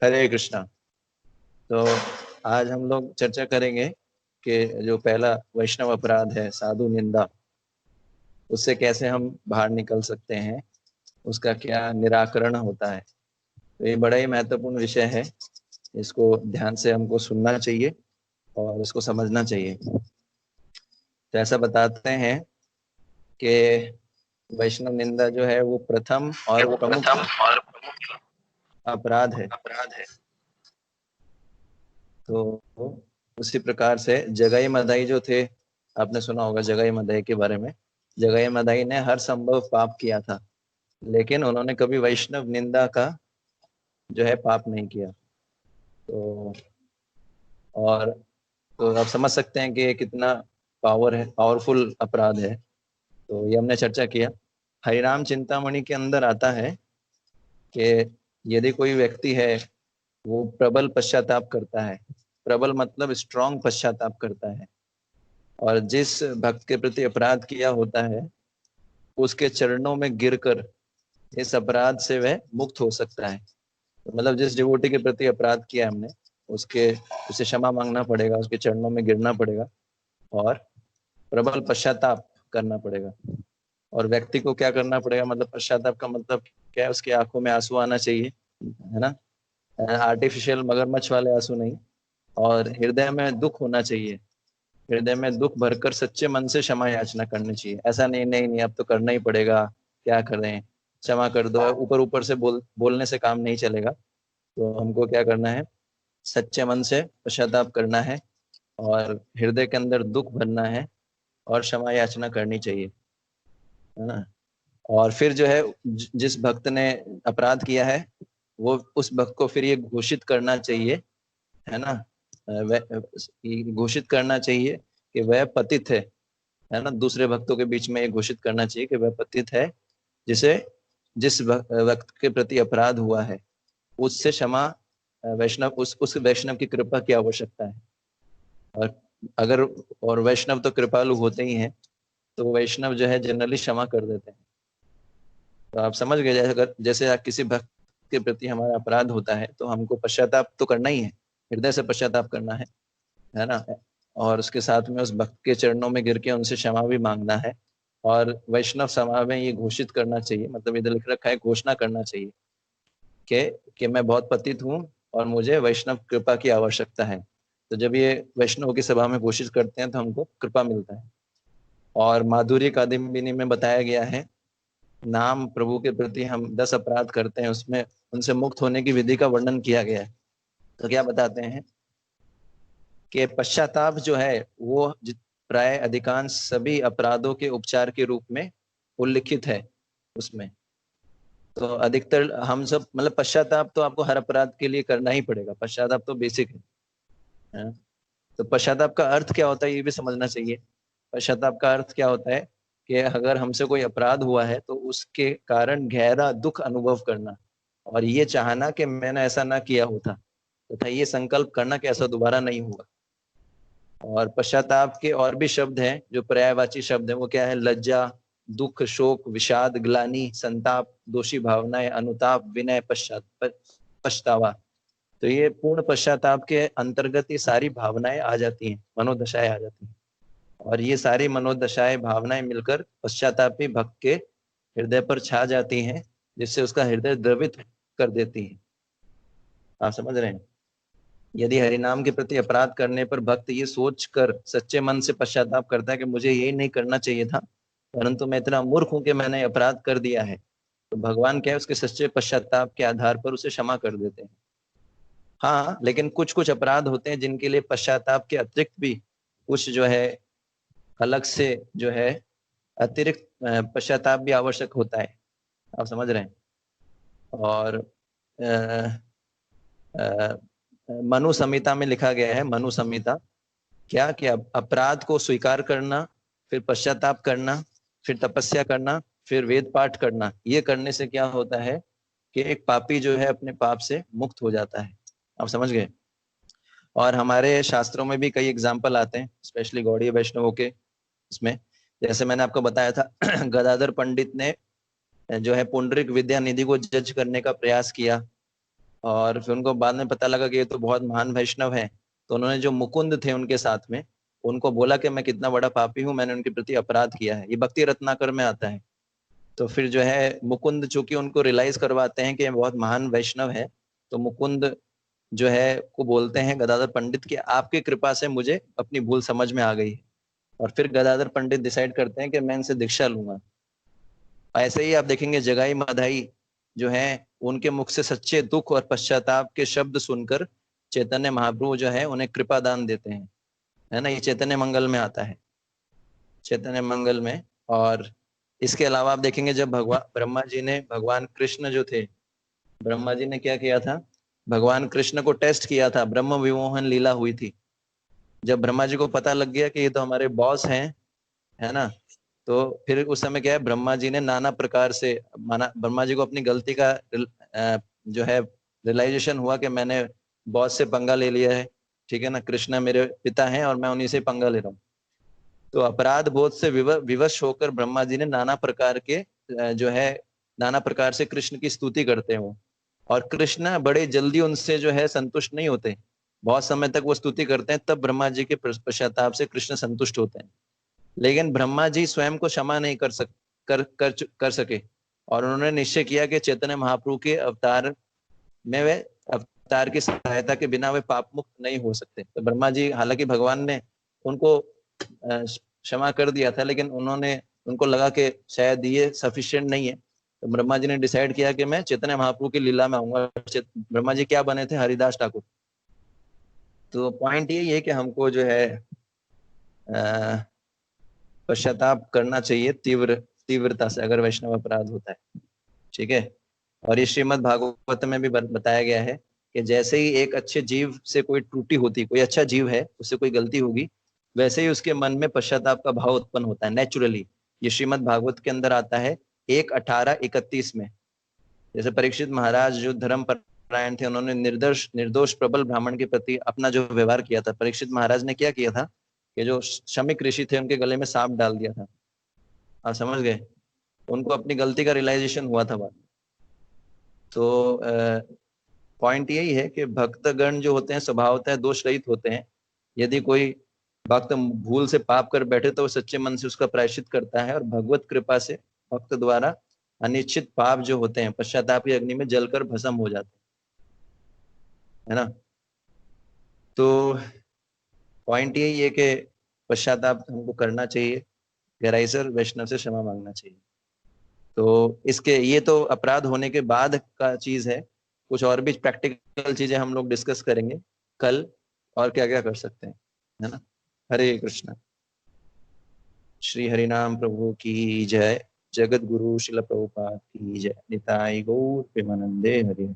हरे कृष्णा। तो आज हम लोग चर्चा करेंगे कि जो पहला वैष्णव अपराध है साधु निंदा, उससे कैसे हम बाहर निकल सकते हैं, उसका क्या निराकरण होता है। तो ये बड़ा ही महत्वपूर्ण विषय है, इसको ध्यान से हमको सुनना चाहिए और इसको समझना चाहिए। तो ऐसा बताते हैं कि वैष्णव निंदा जो है वो प्रथम और वो प्रमुख प्रथम और प्रमुख अपराध है। अपराध है। तो उसी प्रकार से जगाई मदाई जो थे, आपने सुना होगा जगाई मदाई के बारे में। जगाई मदाई ने हर संभव पाप किया था, लेकिन उन्होंने कभी वैष्णव निंदा का जो है पाप नहीं किया। तो और तो आप समझ सकते हैं कि ये कितना पावरफुल अपराध है। तो ये हमने चर्चा किया। हरिनाम चिंतामणि के अंदर आता है कि यदि कोई व्यक्ति है, वो प्रबल पश्चाताप करता है। प्रबल मतलब स्ट्रांग पश्चाताप करता है, और जिस भक्त के प्रति अपराध किया होता है उसके चरणों में गिरकर इस अपराध से वह मुक्त हो सकता है। तो मतलब जिस डिवोटी के प्रति अपराध किया हमने, उसके उसे क्षमा मांगना पड़ेगा, उसके चरणों में गिरना पड़ेगा और प्रबल पश्चाताप करना पड़ेगा। और व्यक्ति को क्या करना पड़ेगा, मतलब पश्चाताप का मतलब क्या है, उसकी आंखों में आंसू आना चाहिए, है ना। आर्टिफिशियल मगरमच्छ वाले आंसू नहीं। और हृदय में दुख होना चाहिए, हृदय में दुख भरकर सच्चे मन से क्षमा याचना करनी चाहिए। ऐसा नहीं नहीं नहीं अब तो करना ही पड़ेगा, क्या करें, क्षमा कर दो, ऊपर ऊपर से बोलने से काम नहीं चलेगा। तो हमको क्या करना है, सच्चे मन से पश्चाताप करना है और हृदय के अंदर दुख भरना है और क्षमा याचना करनी चाहिए, है ना। और फिर जो है जिस भक्त ने अपराध किया है, वो उस भक्त को फिर ये घोषित करना चाहिए, है ना। घोषित करना चाहिए कि वह पतित है ना। दूसरे भक्तों के बीच में ये घोषित करना चाहिए कि वह पतित है, जिसे जिस भक्त के प्रति अपराध हुआ है उससे क्षमा, वैष्णव उस वैष्णव की कृपा की आवश्यकता है। और अगर और वैष्णव तो कृपालु होते ही हैं, तो वैष्णव जो है जनरली क्षमा कर देते हैं। तो आप समझ गए, जैसे अगर जैसे किसी भक्त के प्रति हमारा अपराध होता है तो हमको पश्चाताप तो करना ही है, हृदय से पश्चाताप करना है ना। और उसके साथ में उस भक्त के चरणों में गिर के उनसे क्षमा भी मांगना है। और वैष्णव सभा में ये घोषित करना चाहिए, मतलब इधर लिख रखा है, घोषणा करना चाहिए कि मैं बहुत पतित हूँ और मुझे वैष्णव कृपा की आवश्यकता है। तो जब ये वैष्णव की सभा में घोषित करते हैं तो हमको कृपा मिलता है। और माधुर्य कादम्बिनी में बताया गया है, नाम प्रभु के प्रति हम 10 अपराध करते हैं, उसमें उनसे मुक्त होने की विधि का वर्णन किया गया है। तो क्या बताते हैं कि पश्चाताप जो है वो प्राय अधिकांश सभी अपराधों के उपचार के रूप में उल्लिखित है उसमें। तो अधिकतर हम सब, मतलब पश्चाताप तो आपको हर अपराध के लिए करना ही पड़ेगा, पश्चाताप तो बेसिक है। तो पश्चाताप का अर्थ क्या होता है ये भी समझना चाहिए। पश्चाताप का अर्थ क्या होता है कि अगर हमसे कोई अपराध हुआ है तो उसके कारण गहरा दुख अनुभव करना, और ये चाहना कि मैंने ऐसा ना किया होता, तथा ये संकल्प करना कि ऐसा दोबारा नहीं हुआ। और पश्चाताप के और भी शब्द हैं जो पर्यायवाची शब्द हैं, वो क्या है, लज्जा, दुख, शोक, विषाद, ग्लानि, संताप, दोषी भावनाएं, अनुताप, विनय, पछतावा। तो ये पूर्ण पश्चाताप के अंतर्गत ये सारी भावनाएं आ जाती हैं, मनोदशाएं आ जाती हैं। और ये सारी मनोदशाएं भावनाएं मिलकर पश्चातापी भक्त के हृदय पर छा जाती हैं, जिससे उसका हृदय द्रवित कर देती है। आप समझ रहे हैं। यदि हरिनाम के प्रति अपराध करने पर भक्त ये सोच कर सच्चे मन से पश्चाताप करता है कि मुझे यही नहीं करना चाहिए था, परंतु मैं इतना मूर्ख हूं कि मैंने अपराध कर दिया है, तो भगवान क्या है, उसके सच्चे पश्चाताप के आधार पर उसे क्षमा कर देते हैं। हाँ, लेकिन कुछ कुछ अपराध होते हैं जिनके लिए पश्चाताप के अतिरिक्त भी कुछ जो है अलग से जो है अतिरिक्त पश्चाताप भी आवश्यक होता है। आप समझ रहे हैं। और मनु संहिता में लिखा गया है, मनु संहिता क्या, कि अपराध को स्वीकार करना, फिर पश्चाताप करना, फिर तपस्या करना, फिर वेद पाठ करना, ये करने से क्या होता है कि एक पापी जो है अपने पाप से मुक्त हो जाता है। आप समझ गए। और हमारे शास्त्रों में भी कई एग्जाम्पल आते हैं, स्पेशली गौड़ीय वैष्णवों के इसमें। जैसे मैंने आपको बताया था गदाधर पंडित ने जो है पुंडरिक विद्या निधि को जज करने का प्रयास किया, और फिर उनको बाद में पता लगा कि ये तो बहुत महान वैष्णव है, तो उन्होंने जो मुकुंद थे उनके साथ में, उनको बोला कि मैं कितना बड़ा पापी हूँ, मैंने उनके प्रति अपराध किया है। ये भक्ति रत्नाकर में आता है। तो फिर जो है मुकुंद चूंकि उनको रियलाइज करवाते हैं कि ये बहुत महान वैष्णव है, तो मुकुंद जो है को बोलते हैं गदाधर पंडित कि आपकी कृपा से मुझे अपनी भूल समझ में आ गई है। और फिर गदाधर पंडित डिसाइड करते हैं कि मैं इनसे दीक्षा लूंगा। ऐसे ही आप देखेंगे जगाई माधाई जो है, उनके मुख से सच्चे दुख और पश्चाताप के शब्द सुनकर चैतन्य महाप्रभु जो है उन्हें कृपा दान देते हैं, है ना। ये चैतन्य मंगल में आता है, चैतन्य मंगल में। और इसके अलावा आप देखेंगे जब भगवान ब्रह्मा जी ने भगवान कृष्ण जो थे, ब्रह्मा जी ने क्या किया था, भगवान कृष्ण को टेस्ट किया था, ब्रह्म विमोहन लीला हुई थी। जब ब्रह्मा जी को पता लग गया कि ये तो हमारे बॉस हैं, है ना, तो फिर उस समय क्या है, ब्रह्मा जी ने नाना प्रकार से माना, ब्रह्मा जी को अपनी गलती का जो है रियलाइजेशन हुआ कि मैंने बॉस से पंगा ले लिया है, ठीक है ना, कृष्ण मेरे पिता हैं और मैं उन्हीं से पंगा ले रहा हूँ। तो अपराध बोध से विवश होकर ब्रह्मा जी ने नाना प्रकार के जो है नाना प्रकार से कृष्ण की स्तुति करते हैं वो। और कृष्ण बड़े जल्दी उनसे जो है संतुष्ट नहीं होते, बहुत समय तक वो स्तुति करते हैं, तब ब्रह्मा जी के पश्चाताप से कृष्ण संतुष्ट होते हैं। लेकिन ब्रह्मा जी स्वयं को क्षमा नहीं कर सके, और उन्होंने निश्चय किया कि चैतन्य महाप्रभु के अवतार में वे अवतार की सहायता के बिना वे पाप मुक्त नहीं हो सकते। तो ब्रह्मा जी, हालांकि भगवान ने उनको क्षमा कर दिया था, लेकिन उन्होंने उनको लगा कि शायद ये सफिशिएंट नहीं है, तो ब्रह्मा जी ने डिसाइड किया कि मैं चैतन्य महाप्रभु की लीला में आऊंगा। ब्रह्मा जी क्या बने थे, हरिदास ठाकुर। तो पॉइंट यही है कि हमको जो है पश्चाताप करना चाहिए तीव्रता से अगर वैष्णव अपराध होता है, ठीक है। और ये श्रीमद् भागवत में भी बताया गया है कि जैसे ही एक अच्छे जीव से कोई त्रुटि होती, कोई अच्छा जीव है उससे कोई गलती होगी, वैसे ही उसके मन में पश्चाताप का भाव उत्पन्न होता है नेचुरली। ये श्रीमद् भागवत के अंदर आता है 1:18-31 में। जैसे परीक्षित महाराज जो धर्म परायण थे, उन्होंने निर्दोष प्रबल ब्राह्मण के प्रति अपना जो व्यवहार किया था, परीक्षित महाराज ने क्या किया था कि जो शमिक ऋषि थे उनके गले में सांप डाल दिया था। आप समझ गए, उनको अपनी गलती का रियलाइजेशन हुआ था बाद। तो पॉइंट यही है कि भक्तगण जो होते हैं स्वभावतः दोष रहित होते हैं। यदि कोई भक्त भूल से पाप कर बैठे तो वो सच्चे मन से उसका प्रायश्चित करता है, और भगवत कृपा से भक्त द्वारा अनिश्चित पाप जो होते हैं पश्चाताप की अग्नि में जलकर भस्म हो जाते हैं, है ना। तो पॉइंट यही है कि पश्चाताप हमको करना चाहिए, गहराई से वैष्णव से क्षमा मांगना चाहिए। तो इसके ये तो अपराध होने के बाद का चीज है, कुछ और भी प्रैक्टिकल चीजें हम लोग डिस्कस करेंगे कल, और क्या क्या कर सकते हैं, है ना। हरे कृष्णा। श्री हरिनाम प्रभु की जय। जगत गुरु शिल प्रभुपाद की जय। निताई गौर प्रेमानंदे हरि हरि।